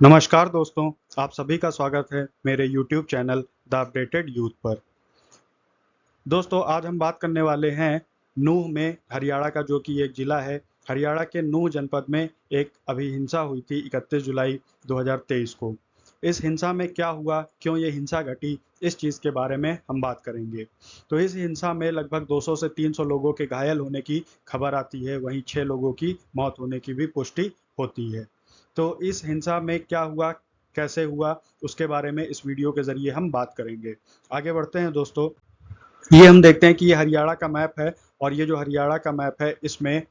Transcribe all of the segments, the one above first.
नमस्कार दोस्तों, आप सभी का स्वागत है मेरे YouTube channel the updated youth पर। दोस्तों, आज हम बात करने वाले हैं नूंह में हरियाणा का, जो कि एक ज़िला है। हरियाणा के नूंह जनपद में एक अभी हिंसा हुई थी 31 जुलाई 2023 को। इस हिंसा में क्या हुआ, क्यों ये हिंसा घटी, इस चीज़ के बारे में हम बात करेंगे। तो इस हिंसा में लगभग 200 से 300 लोगों के घायल होने की खबर आती है, वहीं 6 लोगों की मौत होने की भी पुष्टि होती है। तो इस हिंसा में क्या हुआ, कैसे हुआ, उसके बारे में इस वीडियो के ज़रिए हम बात करेंगे। आगे बढ़ते हैं दोस्तों। ये हम देखते हैं कि ये हरियाणा का मैप है, और ये जो हरियाणा का मैप है, इसमें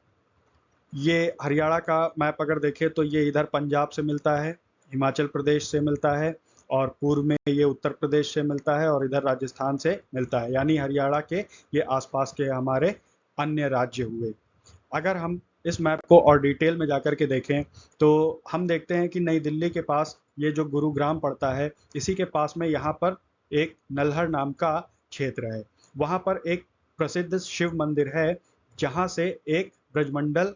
ये हरियाणा का मैप अगर देखें तो ये इधर पंजाब से मिलता है, हिमाचल प्रदेश से मिलता है, और पूर्व में ये उत्तर प्रदेश से मिलता है, और इधर राजस्थान से मिलता है। यानी हरियाणा के ये आसपास के हमारे अन्य राज्य हुए। अगर हम इस मैप को और डिटेल में जाकर के देखें तो हम देखते हैं कि नई दिल्ली के पास ये जो गुरुग्राम पड़ता है, इसी के पास में यहाँ पर एक नल्हड़ नाम का क्षेत्र है। वहाँ पर एक प्रसिद्ध शिव मंदिर है, जहाँ से एक ब्रजमंडल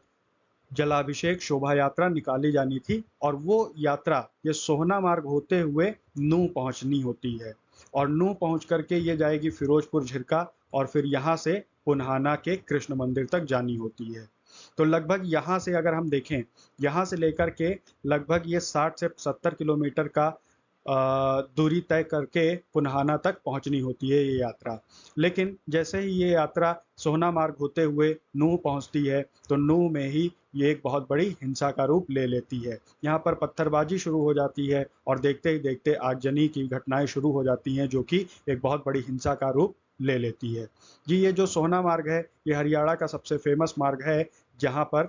जलाभिषेक शोभा यात्रा निकाली जानी थी, और वो यात्रा ये सोहना मार्ग होते हुए नूंह पहुंचनी होती है, और नूंह पहुंच करके ये जाएगी फिरोजपुर झिरका, और फिर यहाँ से पुन्हाना के कृष्ण मंदिर तक जानी होती है। तो लगभग यहाँ से अगर हम देखें, यहाँ से लेकर के लगभग ये 60 से 70 किलोमीटर का दूरी तय करके पुन्हाना तक पहुंचनी होती है ये यात्रा। लेकिन जैसे ही ये यात्रा सोहना मार्ग होते हुए नूंह पहुंचती है, तो नूंह में ही ये एक बहुत बड़ी हिंसा का रूप ले लेती है। यहाँ पर पत्थरबाजी शुरू हो जाती है, और देखते ही देखते आगजनी की घटनाएं शुरू हो जाती हैं, जो कि एक बहुत बड़ी हिंसा का रूप ले लेती है। जी, ये जो सोहना मार्ग है, ये हरियाणा का सबसे फेमस मार्ग है, जहाँ पर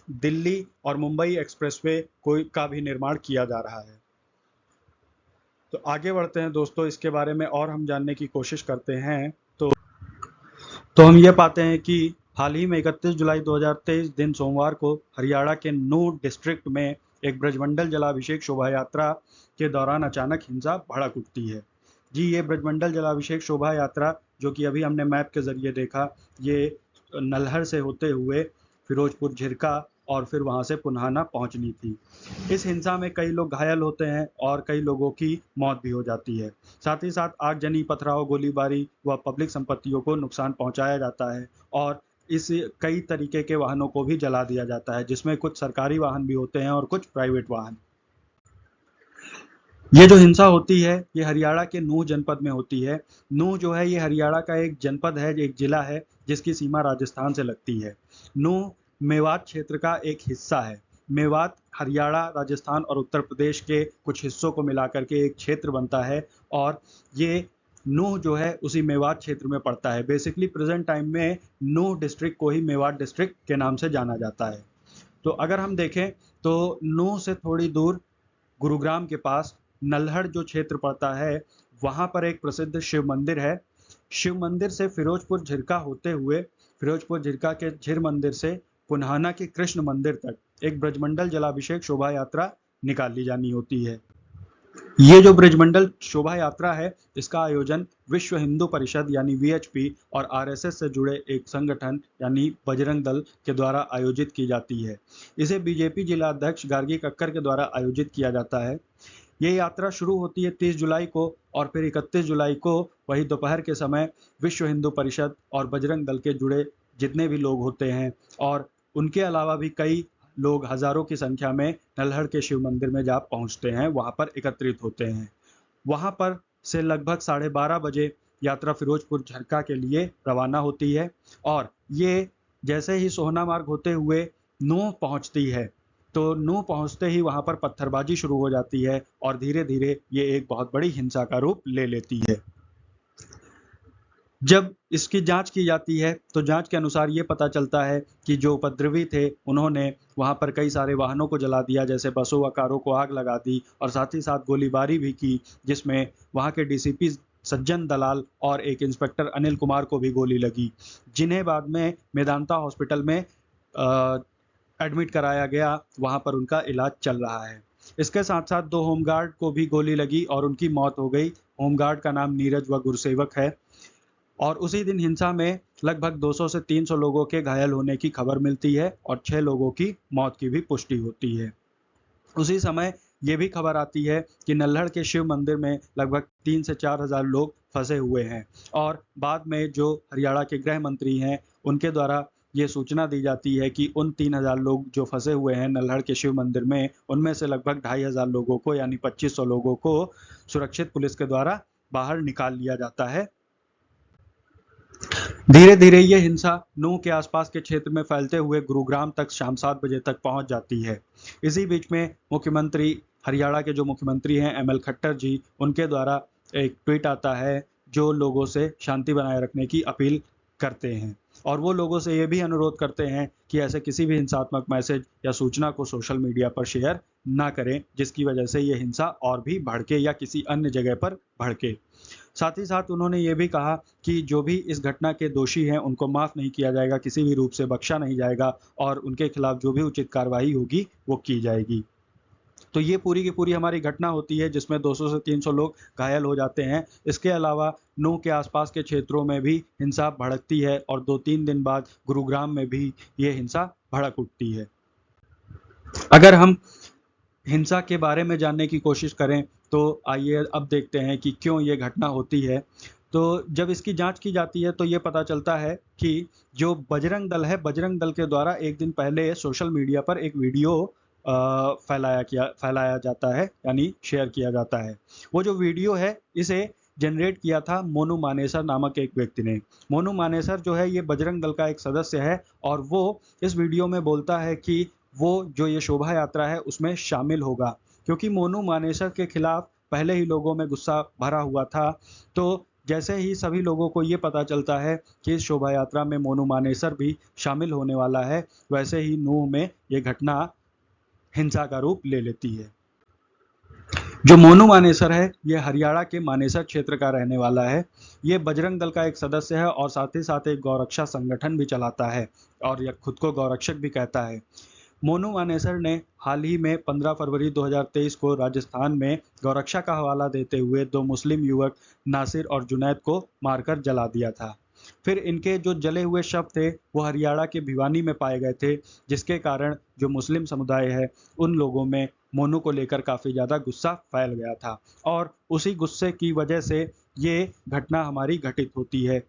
दिल्ली और मुंबई एक्सप्रेसवे का भी निर्माण किया जा रहा है। तो आगे बढ़ते हैं दोस्तों, इसके बारे में और हम जानने की कोशिश करते हैं। तो हम ये पाते हैं कि हाल ही में 31 जुलाई 2023 दिन सोमवार को हरियाणा के नूंह डिस्ट्रिक्ट में एक ब्रजमंडल जलाभिषेक शोभा यात्रा के दौरान अचानक हिंसा भड़क उठती है। जी, ये ब्रजमंडल जलाभिषेक शोभा यात्रा, जो कि अभी हमने मैप के जरिए देखा, ये नल्हड़ से होते हुए फिरोजपुर झिरका और फिर वहां से पुन्हाना पहुंचनी थी। इस हिंसा में कई लोग घायल होते हैं और कई लोगों की मौत भी हो जाती है। साथ ही साथ आगजनी, पथराव, गोलीबारी व पब्लिक संपत्तियों को नुकसान पहुंचाया जाता है, और इस कई तरीके के वाहनों को भी जला दिया जाता है, जिसमें कुछ सरकारी वाहन भी होते हैं और कुछ प्राइवेट वाहन। ये जो हिंसा होती है, ये हरियाणा के नूंह जनपद में होती है। नूंह जो है, ये हरियाणा का एक जनपद है, एक जिला है, जिसकी सीमा राजस्थान से लगती है। नूंह मेवात क्षेत्र का एक हिस्सा है। मेवात हरियाणा, राजस्थान और उत्तर प्रदेश के कुछ हिस्सों को मिलाकर के एक क्षेत्र बनता है, और ये नूंह जो है उसी मेवात क्षेत्र में पड़ता है। बेसिकली प्रेजेंट टाइम में नूंह डिस्ट्रिक्ट को ही मेवात डिस्ट्रिक्ट के नाम से जाना जाता है। तो अगर हम देखें तो नूंह से थोड़ी दूर गुरुग्राम के पास नल्हड़ जो क्षेत्र पड़ता है, वहां पर एक प्रसिद्ध शिव मंदिर है। शिव मंदिर से फिरोजपुर झिरका होते हुए, फिरोजपुर झिरका के झिर मंदिर से पुन्हाना के कृष्ण मंदिर तक एक ब्रजमंडल जलाभिषेक शोभा यात्रा निकाली जानी होती है। ये जो ब्रजमंडल शोभा यात्रा है, इसका आयोजन विश्व हिंदू परिषद यानी वीएचपी और आरएसएस से जुड़े एक संगठन यानी बजरंग दल के द्वारा आयोजित की जाती है। इसे बीजेपी जिला अध्यक्ष गार्गी कक्कर के द्वारा आयोजित किया जाता है। ये यात्रा शुरू होती है 30 जुलाई को, और फिर 31 जुलाई को वही दोपहर के समय विश्व हिंदू परिषद और बजरंग दल के जुड़े जितने भी लोग होते हैं, और उनके अलावा भी कई लोग हजारों की संख्या में नल्हड़ के शिव मंदिर में जा पहुंचते हैं, वहां पर एकत्रित होते हैं। वहां पर से लगभग 12:30 बजे यात्रा फिरोजपुर झरका के लिए रवाना होती है, और ये जैसे ही सोहना मार्ग होते हुए नूंह पहुंचती है, तो नूंह पहुंचते ही वहां पर पत्थरबाजी शुरू हो जाती है, और धीरे धीरे ये एक बहुत बड़ी हिंसा का रूप ले लेती है। जब इसकी जांच की जाती है, तो जांच के अनुसार ये पता चलता है कि जो उपद्रवी थे, उन्होंने वहां पर कई सारे वाहनों को जला दिया, जैसे बसों व कारों को आग लगा दी, और साथ ही साथ गोलीबारी भी की, जिसमें वहां के डीसीपी सज्जन दलाल और एक इंस्पेक्टर अनिल कुमार को भी गोली लगी, जिन्हें बाद में मेदांता हॉस्पिटल में एडमिट कराया गया। वहां पर उनका इलाज चल रहा है। इसके साथ साथ 2 होमगार्ड को भी गोली लगी और उनकी मौत हो गई। होमगार्ड का नाम नीरज व गुरसेवक है। और उसी दिन हिंसा में लगभग 200 से 300 लोगों के घायल होने की खबर मिलती है, और 6 लोगों की मौत की भी पुष्टि होती है। उसी समय ये भी खबर आती है कि नल्हड़ के शिव मंदिर में लगभग 3 से 4 हज़ार लोग फंसे हुए हैं और बाद में जो हरियाणा के गृह मंत्री हैं उनके द्वारा ये सूचना दी जाती है कि उन 3,000 लोग जो फंसे हुए हैं नल्हड़ के शिव मंदिर में, उनमें से लगभग 2,500 लोगों को यानी 2500 लोगों को सुरक्षित पुलिस के द्वारा बाहर निकाल लिया जाता है। धीरे धीरे ये हिंसा नूंह के आसपास के क्षेत्र में फैलते हुए गुरुग्राम तक शाम 7 बजे तक पहुंच जाती है। इसी बीच में हरियाणा के जो मुख्यमंत्री हैं ML खट्टर जी, उनके द्वारा एक ट्वीट आता है जो लोगों से शांति बनाए रखने की अपील करते हैं और वो लोगों से ये भी अनुरोध करते हैं कि ऐसे किसी भी हिंसात्मक मैसेज या सूचना को सोशल मीडिया पर शेयर ना करें जिसकी वजह से ये हिंसा और भी भड़के या किसी अन्य जगह पर भड़के। साथ ही साथ उन्होंने ये भी कहा कि जो भी इस घटना के दोषी हैं उनको माफ़ नहीं किया जाएगा, किसी भी रूप से बख्शा नहीं जाएगा और उनके खिलाफ जो भी उचित कार्रवाई होगी वो की जाएगी। तो ये पूरी की पूरी हमारी घटना होती है जिसमें 200 से 300 लोग घायल हो जाते हैं। इसके अलावा नूंह के आसपास के क्षेत्रों में भी हिंसा भड़कती है और 2-3 दिन बाद गुरुग्राम में भी ये हिंसा भड़क उठती है। अगर हम हिंसा के बारे में जानने की कोशिश करें तो आइए अब देखते हैं कि क्यों ये घटना होती है। तो जब इसकी जांच की जाती है तो ये पता चलता है कि जो बजरंग दल है, बजरंग दल के द्वारा एक दिन पहले सोशल मीडिया पर एक वीडियो फैलाया जाता है यानी शेयर किया जाता है। वो जो वीडियो है इसे जनरेट किया था मोनू मानेसर नामक एक व्यक्ति ने। मोनू मानेसर जो है ये बजरंग दल का एक सदस्य है और वो इस वीडियो में बोलता है कि वो जो ये शोभा यात्रा है उसमें शामिल होगा, क्योंकि मोनू मानेसर के खिलाफ पहले ही लोगों में गुस्सा भरा हुआ था। तो जैसे ही सभी लोगों को ये पता चलता है कि इस शोभा यात्रा में मोनू मानेसर भी शामिल होने वाला है, वैसे ही नूंह में ये घटना हिंसा का रूप ले लेती है। जो मोनू मानेसर है ये हरियाणा के मानेसर क्षेत्र का रहने वाला है। ये बजरंग दल का एक सदस्य है और साथ ही साथ एक गौरक्षा संगठन भी चलाता है और यह खुद को गौरक्षक भी कहता है। मोनू मानेसर ने हाल ही में 15 फरवरी 2023 को राजस्थान में गौरक्षा का हवाला देते हुए 2 मुस्लिम युवक नासिर और जुनैद को मारकर जला दिया था। फिर इनके जो जले हुए शव थे वो हरियाणा के भिवानी में पाए गए थे, जिसके कारण जो मुस्लिम समुदाय है उन लोगों में मोनू को लेकर काफ़ी ज़्यादा गुस्सा फैल गया था और उसी गुस्से की वजह से ये घटना हमारी घटित होती है,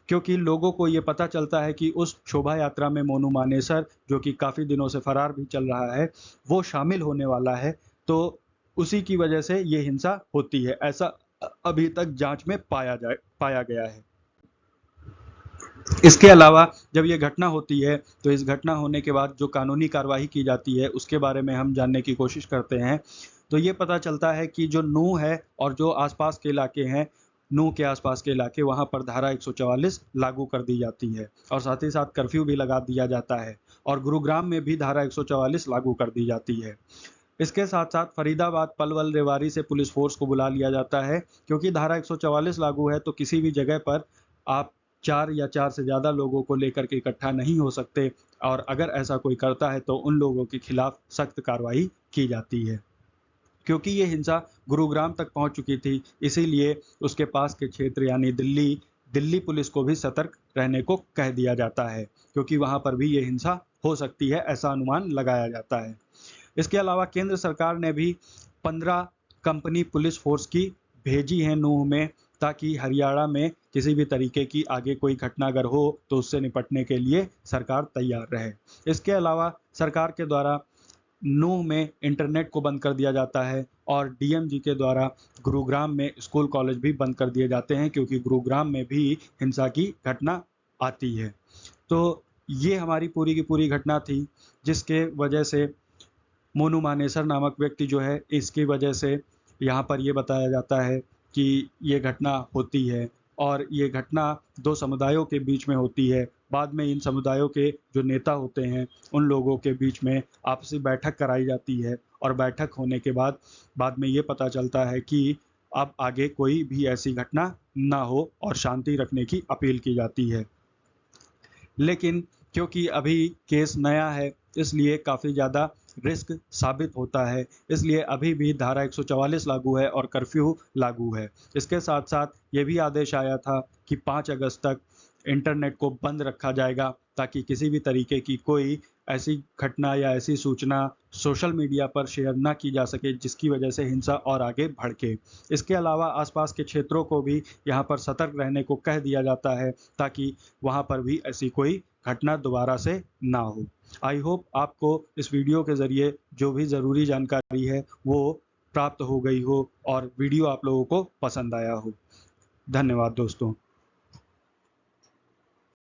क्योंकि लोगों को ये पता चलता है कि उस शोभा यात्रा में मोनू मानेसर, जो कि काफ़ी दिनों से फरार भी चल रहा है, वो शामिल होने वाला है। तो उसी की वजह से ये हिंसा होती है, ऐसा अभी तक जांच में पाया गया है। इसके अलावा जब ये घटना होती है तो इस घटना होने के बाद जो कानूनी कार्रवाई की जाती है उसके बारे में हम जानने की कोशिश करते हैं। तो ये पता चलता है कि जो नूंह है और जो आसपास के इलाके हैं, नूंह के आसपास के इलाके, वहाँ पर धारा 144 लागू कर दी जाती है और साथ ही साथ कर्फ्यू भी लगा दिया जाता है और गुरुग्राम में भी धारा 144 लागू कर दी जाती है। इसके साथ साथ फरीदाबाद, पलवल, रेवाड़ी से पुलिस फोर्स को बुला लिया जाता है, क्योंकि धारा 144 लागू है तो किसी भी जगह पर आप 4 या 4 से ज़्यादा लोगों को लेकर के इकट्ठा नहीं हो सकते और अगर ऐसा कोई करता है तो उन लोगों के खिलाफ सख्त कार्रवाई की जाती है। क्योंकि ये हिंसा गुरुग्राम तक पहुंच चुकी थी, इसीलिए उसके पास के क्षेत्र यानी दिल्ली पुलिस को भी सतर्क रहने को कह दिया जाता है, क्योंकि वहां पर भी ये हिंसा हो सकती है, ऐसा अनुमान लगाया जाता है। इसके अलावा केंद्र सरकार ने भी 15 कंपनी पुलिस फोर्स की भेजी है नूंह में, ताकि हरियाणा में किसी भी तरीके की आगे कोई घटना अगर हो तो उससे निपटने के लिए सरकार तैयार रहे। इसके अलावा सरकार के द्वारा नूंह में इंटरनेट को बंद कर दिया जाता है और डीएमजी के द्वारा गुरुग्राम में स्कूल कॉलेज भी बंद कर दिए जाते हैं, क्योंकि गुरुग्राम में भी हिंसा की घटना आती है। तो ये हमारी पूरी की पूरी घटना थी, जिसके वजह से मोनू मानेसर नामक व्यक्ति जो है, इसकी वजह से यहाँ पर ये बताया जाता है कि ये घटना होती है और ये घटना 2 समुदायों के बीच में होती है। बाद में इन समुदायों के जो नेता होते हैं उन लोगों के बीच में आपसी बैठक कराई जाती है और बैठक होने के बाद में ये पता चलता है कि अब आगे कोई भी ऐसी घटना ना हो और शांति रखने की अपील की जाती है। लेकिन क्योंकि अभी केस नया है इसलिए काफ़ी ज़्यादा रिस्क साबित होता है, इसलिए अभी भी धारा 144 लागू है और कर्फ्यू लागू है। इसके साथ साथ ये भी आदेश आया था कि 5 अगस्त तक इंटरनेट को बंद रखा जाएगा, ताकि किसी भी तरीके की कोई ऐसी घटना या ऐसी सूचना सोशल मीडिया पर शेयर ना की जा सके जिसकी वजह से हिंसा और आगे भड़के। इसके अलावा आसपास के क्षेत्रों को भी यहाँ पर सतर्क रहने को कह दिया जाता है ताकि वहाँ पर भी ऐसी कोई घटना दोबारा से ना हो। आई होप आपको इस वीडियो के ज़रिए जो भी ज़रूरी जानकारी है वो प्राप्त हो गई हो और वीडियो आप लोगों को पसंद आया हो। धन्यवाद दोस्तों।